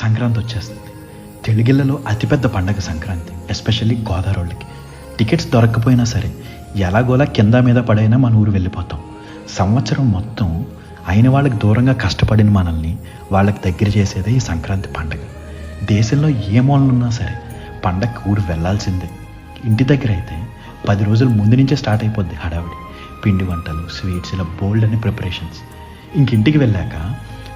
సంక్రాంతి వచ్చేస్తుంది. తెలుగిళ్ళలో అతిపెద్ద పండగ సంక్రాంతి, ఎస్పెషల్లీ గోదావరోళ్ళకి. టికెట్స్ దొరక్కపోయినా సరే ఎలాగోలా కింద మీద పడైనా మన ఊరు వెళ్ళిపోతాం. సంవత్సరం మొత్తం అయిన వాళ్ళకి దూరంగా కష్టపడిన మనల్ని వాళ్ళకి దగ్గర చేసేదే ఈ సంక్రాంతి పండగ. దేశంలో ఏ మూలనున్నా సరే పండగకి ఊరు వెళ్ళాల్సిందే. ఇంటి దగ్గర అయితే 10 రోజుల ముందు నుంచే స్టార్ట్ అయిపోద్ది హడావిడి. పిండి వంటలు, స్వీట్స్, ఇలా బోల్డ్ అని ప్రిపరేషన్స్. ఇంటికి వెళ్ళాక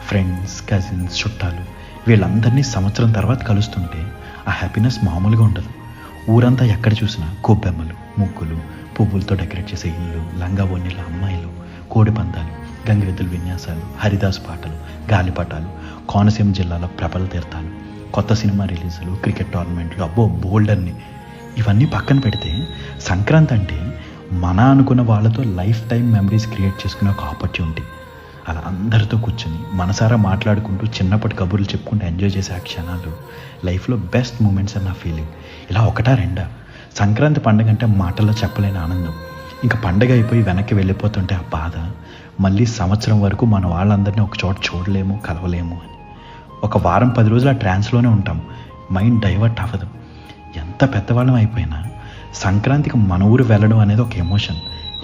ఫ్రెండ్స్, కజిన్స్, చుట్టాలు వీళ్ళందరినీ సంవత్సరం తర్వాత కలుస్తుంటే ఆ హ్యాపీనెస్ మామూలుగా ఉండదు. ఊరంతా ఎక్కడ చూసినా గొబ్బెమ్మలు, ముగ్గులు, పువ్వులతో డెకరేట్ చేసే ఇల్లు, లంగా ఓణీల అమ్మాయిలు, కోడి పందాలు, గంగిరెద్దుల విన్యాసాలు, హరిదాస్ పాటలు, గాలిపటాలు, కోనసీమ జిల్లాలో ప్రబల తీర్థాలు, కొత్త సినిమా రిలీజులు, క్రికెట్ టోర్నమెంట్లు, అబ్బో బోల్డ్ అన్ని. ఇవన్నీ పక్కన పెడితే సంక్రాంతి అంటే మన అనుకున్న వాళ్ళతో లైఫ్ టైం మెమరీస్ క్రియేట్ చేసుకునే ఒక ఆపర్చునిటీ. అలా అందరితో కూర్చొని మనసారా మాట్లాడుకుంటూ చిన్నప్పటి కబుర్లు చెప్పుకుంటూ ఎంజాయ్ చేసే ఆ క్షణాలు లైఫ్లో బెస్ట్ మూమెంట్స్ అని నా ఫీలింగ్. ఇలా ఒకటా రెండా, సంక్రాంతి పండుగ అంటే మాటల్లో చెప్పలేని ఆనందం. ఇంకా పండగ అయిపోయి వెనక్కి వెళ్ళిపోతుంటే ఆ బాధ, మళ్ళీ సంవత్సరం వరకు మన వాళ్ళందరినీ ఒక చోట చూడలేము, కలవలేము అని. ఒక వారం 10 రోజులు ఆ ట్రాన్స్లోనే ఉంటాం, మైండ్ డైవర్ట్ అవ్వదు. ఎంత పెద్దవాళ్ళం అయిపోయినా సంక్రాంతికి మన ఊరు వెళ్ళడం అనేది ఒక ఎమోషన్,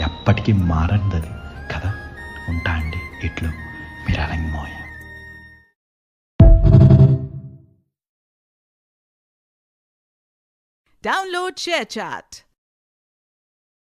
ఎప్పటికీ మారనిది కదా. ఉంటా అండి, ఇట్లు మీ రంగమోయ. Download ShareChat.